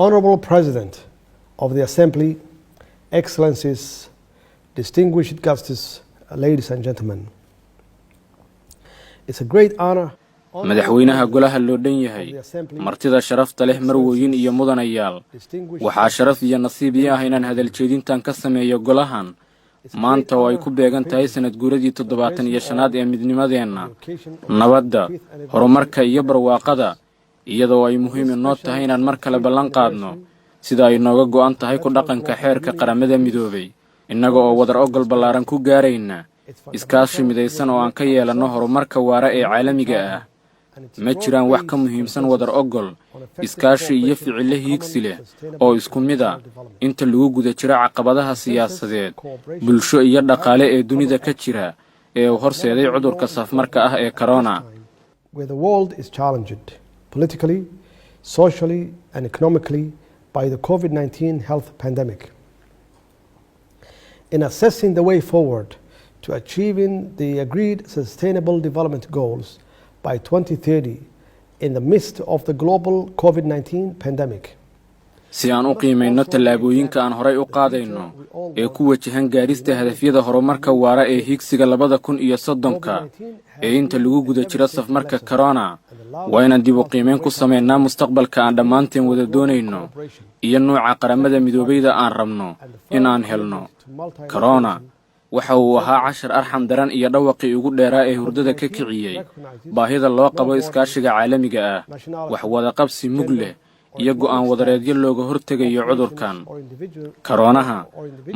Honorable President of the Assembly, Excellencies, distinguished guests, ladies and gentlemen. It's a great honor. madaxweynaha golaha loo dhan yahay martida sharafta leh marwooyin iyo mudanayaal waxaa sharaf iyo nasiib ii ah inaan hadal jeedintan ka sameeyo golahan maanta oo ay ku beegan tahay sanad guuradii 75aad ee midnimadeenna nabadda horumarka iyo barwaaqada iyadoo ay muhiim inoo tahay inaan mar kale ballan qaadno sida ay nooga go'an tahay ku dhaqanka xeerka qaramada midoobey innaga oo wadar ogol ballaaran ku gaarayna iskaashi midaysan oo aan ka yeelano horumarka waara ee caalamiga ah ma jiraan wax ka muhiimsan wadar ogol iskaashi iyo ficilo hiigsi leh oo isku mid ah inta lagu guda jiro caqabadaha siyaasadeed bulsho iyo dhaqaale ee dunida ka jira ee uu horseeday cudurka safmarka ah ee corona. Where the world is challenged politically, socially and economically by the COVID-19 health pandemic. In assessing the way forward to achieving the agreed sustainable development goals by 2030 in the midst of the global COVID-19 pandemic. Si aan u qiimayno tallaabooyinka aan horay u qaadayno ee ku wajahan gaarista hadafyada horumarka waara ee higsiga 2030 ee inta lagu guda jiro safmarka corona waa inaan dib u qiimeyn ku sameynaa mustaqbalka aan dhammaanteen wada doonayno iyo nooca qaramada midoobeyda aan rabno in aan helno. Corona waxa uu ahaa cashar arxam daran iyo dhawaqii ugu dheeraa ee hurdada ka kiciyey baahida loo qabo iskaashiga caalamiga ah wax wada qabsi mug leh iyo go'aan wadareedyo looga hortegayo cudurkan. Koronaha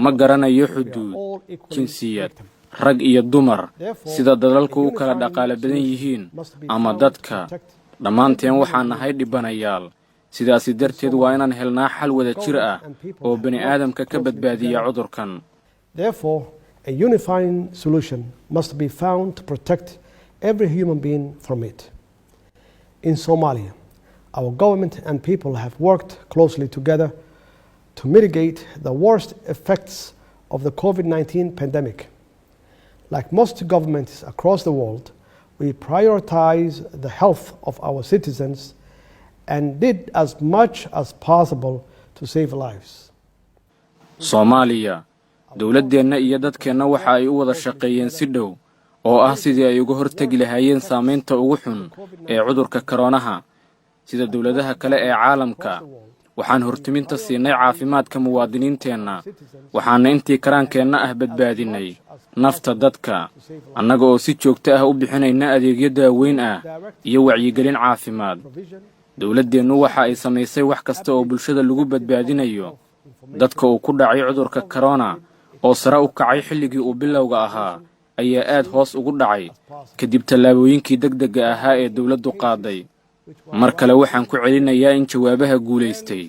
ma garanayo xuduud, jinsiyad, rag iyo dumar sida dalalku u kala dhaqaale badan yihiin ama dadka dhammaanteen waxaan nahay dhibanayaal sidaasi darteed waa inaan helnaa xal wada jir ah oo bani aadamka ka badbaadiya cudurkan. Therefore, a unifying solution must be found to protect every human being from it. In Somalia, our government and people have worked closely together to mitigate the worst effects of the COVID-19 pandemic. Like most governments across the world, we prioritize the health of our citizens and did as much as possible to save lives. Somalia dawladdeena iyo dadkeena waxa ay u wada shaqeeyeen si dhow oo ah sidii ay uga hortagi lahaayeen saameynta ugu xun ee cudurka koronaha sida dawladaha kale ee caalamka waxaan hortiminta siinay caafimaadka muwaadiniinteena waxaana intii karaankeenna ah badbaadinay nafta dadka annaga oo si joogto ah u bixinayna adeegyo daaweyn ah iyo wacyigelin caafimaad. dawladdeenu waxa ay samaysay wax kasta oo bulshada lagu badbaadinayo dadka uu ku dhacay cudurka corona oo sare u kacay xilligii uu bilowga ahaa ayaa aad hoos ugu dhacay kadib tallaabooyinkii degdega ahaa ee dawladdu qaaday. mar kale waxaan ku celinayaa in jawaabaha guulaystay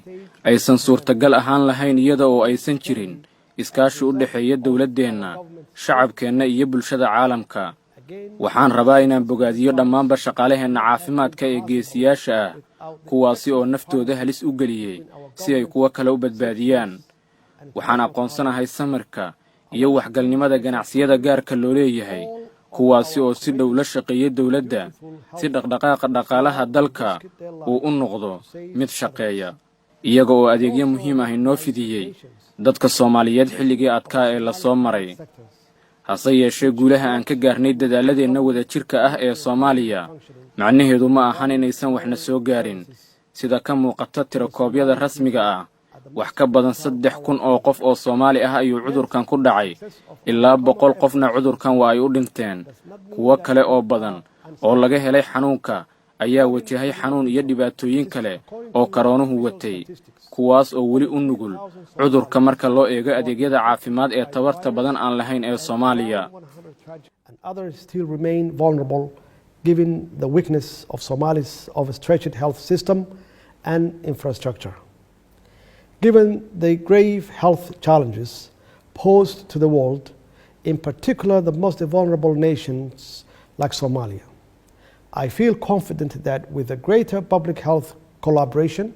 aysan suurtagal ahaan lahayn iyada oo aysan jirin iskaashi u dhaxeeya dawladdeena shacabkeenna iyo bulshada caalamka. waxaan rabaa inaan bogaadiyo dhammaanba shaqaalaheenna caafimaadka ee geesiyaasha ah kuwaasi oo naftooda halis u geliyey si ay kuwa kale u badbaadiyaan. waxaan aqoonsanahay samirka iyo waxgalnimada ganacsiyada gaarka loo leeyahay kuwaasi oo si dhow la shaqeeya dawladda si dhaqdhaqaaqa dhaqaalaha dalka uu u noqdo mid shaqeeya iyaga oo adeegyo muhiim ah inoo fidiyey dadka Soomaaliyeed xilligii adkaa ee la soo maray. hase yeeshee guulaha aan ka gaarnay dadaaladeenna wada jirka ah ee Soomaaliya macnaheedu ma ahan inaysan waxna soo gaarin sida ka muuqata tirakoobyada rasmiga ah wax ka badan 3,000 oo qof oo Soomaali ah ayuu cudurkan ku dhacay ilaa 100 qofna cudurkan waa ay u dhinteen kuwa kale oo badan oo laga helay xanuunka ayaa wajahay xanuun iyo dhibaatooyin kale oo koronuhu watay kuwaas oo weli u nugul cudurka marka loo eego adeegyada caafimaad ee tabarta badan aan lahayn ee Soomaaliya. And others still remain vulnerable given the weakness of Somalia's overstretched health system and infrastructure. Given the grave health challenges posed to the world, in particular the most vulnerable nations like Somalia, I feel confident that with a greater public health collaboration,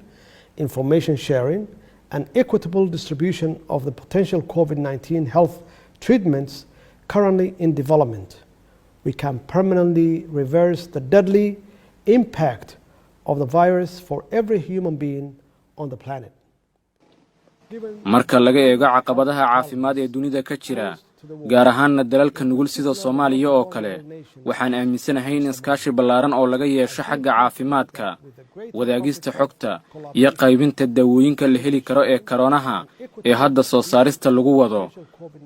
information sharing, and equitable distribution of the potential COVID-19 health treatments currently in development, we can permanently reverse the deadly impact of the virus for every human being on the planet. marka laga eego caqabadaha caafimaad ee dunida ka jira gaar ahaanna dalalka nugul sida Soomaaliya oo kale waxaan aaminsanahay in iskaashi ballaaran oo laga yeesho xagga caafimaadka wadaagista xogta iyo qaybinta daawooyinka la heli karo ee koronaha ee hadda soo saarista lagu wado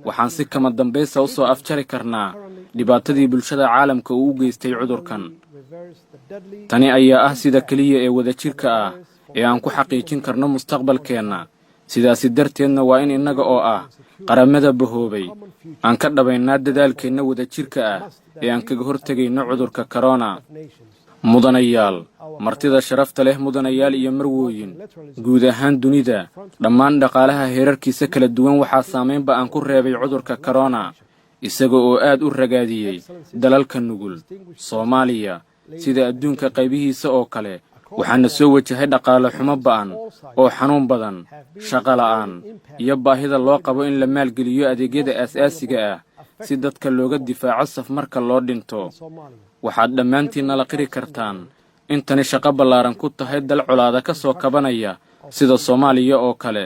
waxaan si kama dambaysa u soo afjari karnaa dhibaatadii bulshada caalamka uu u geystay cudurkan tani ayaa ah sida kaliya ee wadajirka ah ee aan ku xaqiijin karno mustaqbalkeena sidaasi darteedna waa in innaga oo ah qaramada bahoobay aan ka dhabaynaa dadaalkeenna wadajirka ah ee aan kaga hortagayno cudurka corona mudanayaal martida sharafta leh mudanayaal iyo marwooyin guud ahaan dunida dhammaan dhaqaalaha heerarkiisa kala duwan waxaa saameynba aan ku reebay cudurka corona isaga oo aad u ragaadiyey dalalka nugul Soomaaliya sida adduunka qaybihiisa oo kale waxaana soo wajahay dhaqaale xumo ba'an oo xanuun badan shaqo la'aan iyo baahida loo qabo in la maalgeliyo adeegyada aasaasiga ah si dadka looga difaaco saf marka loo dhinto waxaad dhammaantiin la qiri kartaan intani shaqo ballaaran ku tahay dal colaada ka soo kabanaya sida Soomaaliya oo kale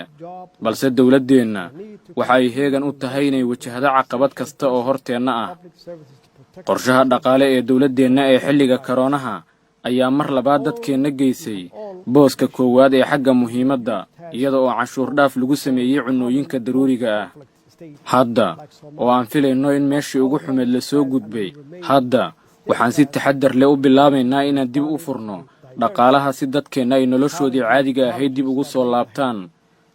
balse dawladdeena waxa ay heegan u tahay inay wajahdo caqabad kasta oo horteenna ah qorshaha dhaqaale ee dawladdeena ee xilliga koronaha ayaa mar labaad dadkeena geysay booska koowaad ee xagga muhiimadda iyada oo canshuur dhaaf lagu sameeyay cunooyinka daruuriga ah hadda oo aan filayno in meeshii ugu xumeed la soo gudbay hadda waxaan si taxaddar leh u bilaabaynaa inaan dib u furno dhaqaalaha si dadkeena ay noloshoodii caadiga ahayd dib ugu soo laabtaan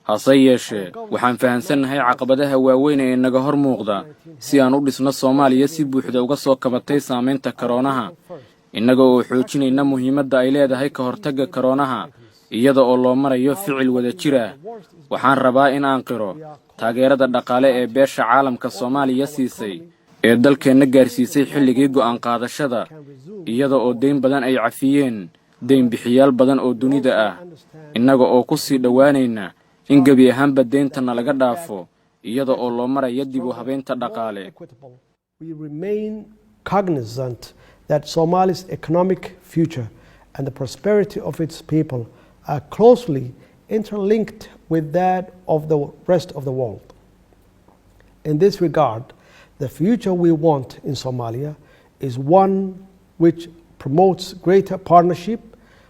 hase yeeshee waxaan fahamsanahay caqabadaha waaweyn ee naga hor muuqda si aan u dhisno Soomaaliya si buuxda uga soo kabatay saameynta koronaha innaga oo xoojinayna muhiimadda ay leedahay ka hortagga koronaha iyada oo loo marayo ficil wadajir ah waxaan rabaa in aan qiro taageerada dhaqaale ee beesha caalamka Soomaaliya siisay ee dalkeena gaarsiisay xilligii go'aan qaadashada iyada oo deyn badan ay cafiyeen deyn bixiyaal badan oo dunida ah innaga oo ku sii dhawaanayna in gabi ahaanba deyntana laga dhaafo iyada oo loo marayo dib u habeynta dhaqaale we remain cognizant that Somalia's economic future and the prosperity of its people are closely interlinked with that of the rest of the world. In this regard, the future we want in Somalia is one which promotes greater partnership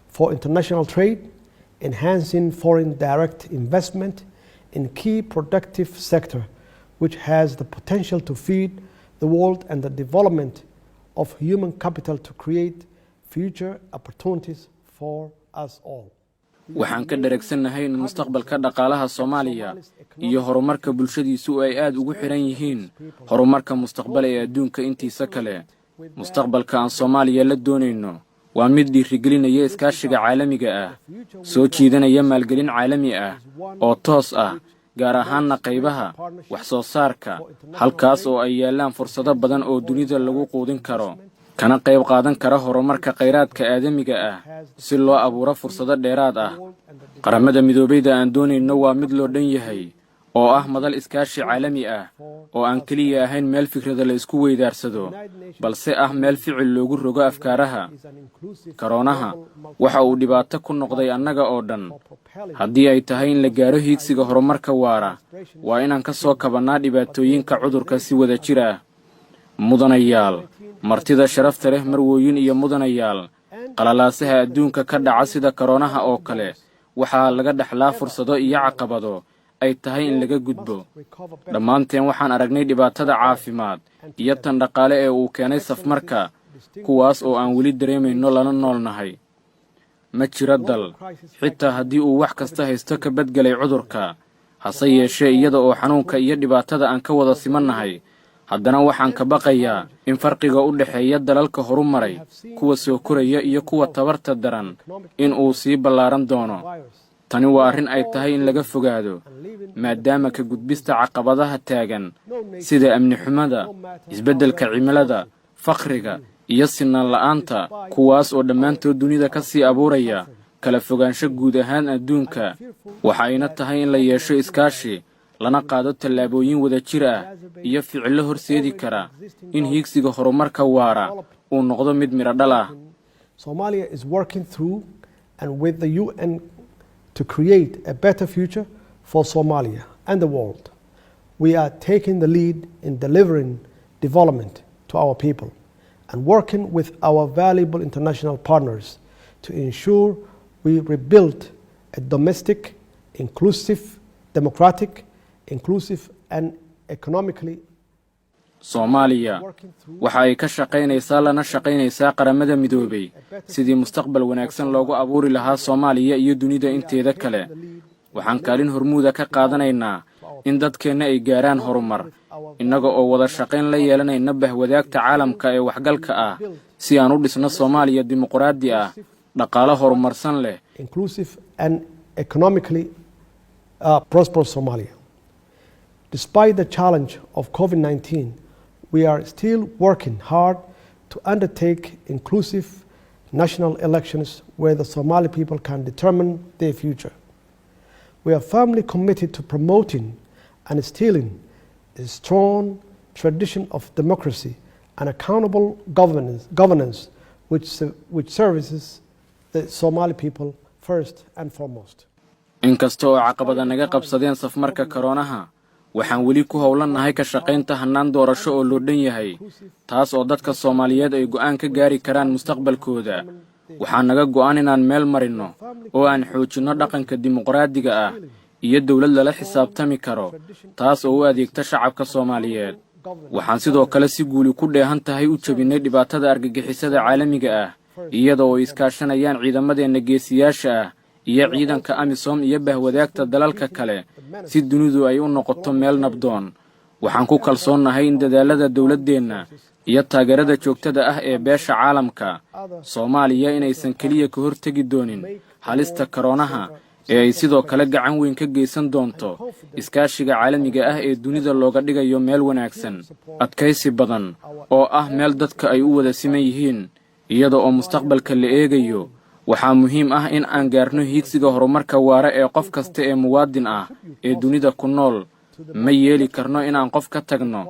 for international trade, enhancing foreign direct investment in key productive sector which has the potential to feed the world and the development of human capital to create future opportunities for us all. waxaan ka daragsanahay in mustaqbalka dhaqaalaha Soomaaliya iyo horumarka bulshadiisu ay aad ugu xiran yihiin horumarka mustaqbal ee adduunka intiisa kale mustaqbalka aan Soomaaliya la doonayno waa mid dhiirigelinaya iskaashiga caalamiga ah soo jiidanaya maalgelin caalami ah oo toos ah gaar ahaanna qaybaha wax soo saarka halkaas oo ay yeelaan fursado badan oo dunida lagu quudin karo kana qayb qaadan kara horumarka kheyraadka aadamiga ah si loo abuuro fursado dheeraad ah qaramada midoobeyda aan doonayno waa mid loo dhan yahay oo ah madal iskaashi caalami ah oo aan kaliya ahayn meel fikrada la isku weydaarsado balse ah meel ficil loogu rogo afkaaraha koronaha waxa uu dhibaato ku noqday annaga oo dhan haddii ay tahay in la gaaro hiigsiga horumarka waara waa inaan ka soo kabannaa dhibaatooyinka cudurka si wadajir ah mudanayaal martida sharafta leh marwooyin iyo mudanayaal qalalaasaha adduunka ka dhaca sida koronaha oo kale waxaa laga dhaxlaa fursado iyo caqabado ay tahay in laga gudbo dhammaanteen waxaan aragnay dhibaatada caafimaad iyo tan dhaqaale ee uu keenay safmarka kuwaas oo aan weli dareemayno lana noolnahay ma jiro dal xitaa haddii uu wax kasta haysto ka badgelay cudurka hase yeeshee iyada oo xanuunka iyo dhibaatada aan ka wada simannahay haddana waxaan ka baqayaa in farqiga u dhaxeeya dalalka horumaray kuwa soo koraya iyo kuwa tabarta daran in uu sii ballaaran doono tani waa arrin ay tahay in laga fogaado maadaama ka gudbista caqabadaha taagan sida amni xumada isbeddelka cimilada faqriga iyo sinaan la'aanta kuwaas oo dhammaantood dunida ka sii abuuraya kala fogaansho guud ahaan adduunka waxayna tahay in la yeesho iskaashi lana qaado tallaabooyin wadajir ah iyo ficillo horseedi kara in hiigsiga horumarka waara uu noqdo mid miro dhal ah Somalia is working through and with the UN to create a better future for Somalia and the world. We are taking the lead in delivering development to our people and working with our valuable international partners to ensure we rebuild a domestic, inclusive, democratic, inclusive and economically. Soomaaliya waxa ay ka shaqaynaysaa lana shaqaynaysaa qaramada midoobey sidii mustaqbal wanaagsan loogu abuuri lahaa Soomaaliya iyo dunida inteeda kale. Waxaan kaalin hormuuda ka qaadanaynaa in dadkeena ay gaaraan horumar innaga oo wada shaqayn la yeelanayna bahwadaagta caalamka ee waxgalka ah si aan u dhisno Soomaaliya dimuqraadi ah dhaqaale horumarsan leh inclusive and economically prosperous Somalia. Despite the challenge of COVID-19, we are still working hard to undertake inclusive national elections where the Somali people can determine their future. We are firmly committed to promoting and instilling a strong tradition of democracy and accountable governance which services the Somali people first and foremost. Inkasta oo caqabada naga qabsadeen safmarka koronaha waxaan weli ku howlanahay ka shaqaynta hanaan doorasho oo loo dhan yahay taas oo dadka Soomaaliyeed ay go'aan ka gaari karaan mustaqbalkooda. Waxaan naga go'aan inaan meel marino oo aan xoojino dhaqanka dimuqraadiga ah iyo dawlad lala xisaabtami karo taas oo u adeegta shacabka Soomaaliyeed. Waxaan sidoo kale si guuli ku dheehan tahay u jabinay dhibaatada argagixisada caalamiga ah iyada oo iskaashanayaan ciidamadeena geesiyaasha ah iyo ciidanka AMISOM iyo bahwadaagta dalalka kale si dunidu ay u noqoto meel nabdoon. Waxaan ku kalsoonahay in dadaalada dawladdeena iyo taageerada joogtada ah ee beesha caalamka Soomaaliya inaysan kaliya ka hortagi doonin halista koronaha ee ay sidoo kale gacan weyn ka geysan doonto iskaashiga caalamiga ah ee dunida looga dhigayo meel wanaagsan adkaysi badan oo ah meel dadka ay u wada siman yihiin iyada oo mustaqbalka la eegayo. Waxaa muhiim ah in aan gaarno hiigsiga horumarka waara ee qof kasta ee muwaadin ah ee dunida ku nool. Ma yeeli karno inaan qof ka tagno.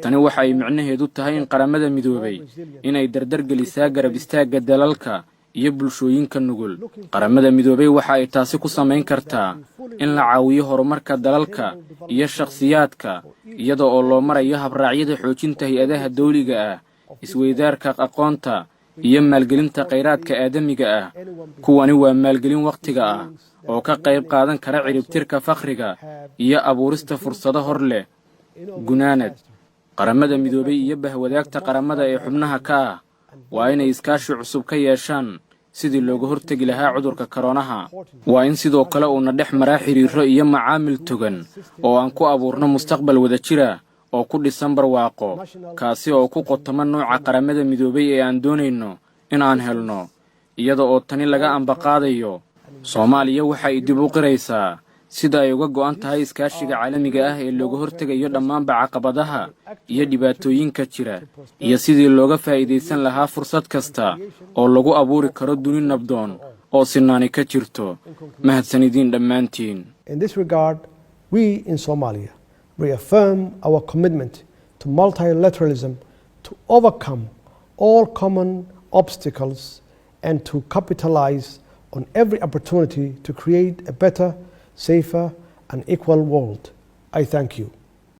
Tani waxa ay micnaheedu tahay in qaramada midoobey inay dardar gelisaa garab istaagga dalalka iyo bulshooyinka nugul. Qaramada midoobey waxa ay taasi ku samayn kartaa in la caawiyo horumarka dalalka iyo shakhsiyaadka iyada oo loo marayo habraacyada xoojinta hay'adaha dawliga ah, isweydaarka aqoonta iyo maalgelinta kheyraadka aadamiga ah. Kuwani waa maalgelin waqtiga ah oo ka qayb qaadan kara ciribtirka fakhriga iyo abuurista fursado hor leh. Gunaanad qaramada midoobey iyo bahwadaagta qaramada ee xubnaha ka ah waa inay iskaashi cusub ka yeeshaan sidii looga hortagi lahaa cudurka koronaha. Waa in sidoo kale uuna dhex maraa xiriiro iyo macaamil togan oo aan ku abuurno mustaqbal wada jira oo ku dhisan barwaaqo kaasi oo ku qotoma nooca qaramada midoobey ee aan doonayno in aan helno iyada oo tani laga ambaqaadayo. Soomaaliya waxa ay dib u qiraysaa sida ay uga go'an tahay iskaashiga caalamiga ah ee looga hortagayo dhammaanba caqabadaha iyo dhibaatooyinka jira iyo sidii looga faa'iidaysan lahaa fursad kasta oo lagu abuuri karo duni nabdoon oo sinaani ka jirto. Mahadsanidin dhammaantiin. In this regard, we in Somalia reaffirm our commitment to multilateralism to overcome all common obstacles and to capitalize on every opportunity to create a better, safer and equal world. I thank you.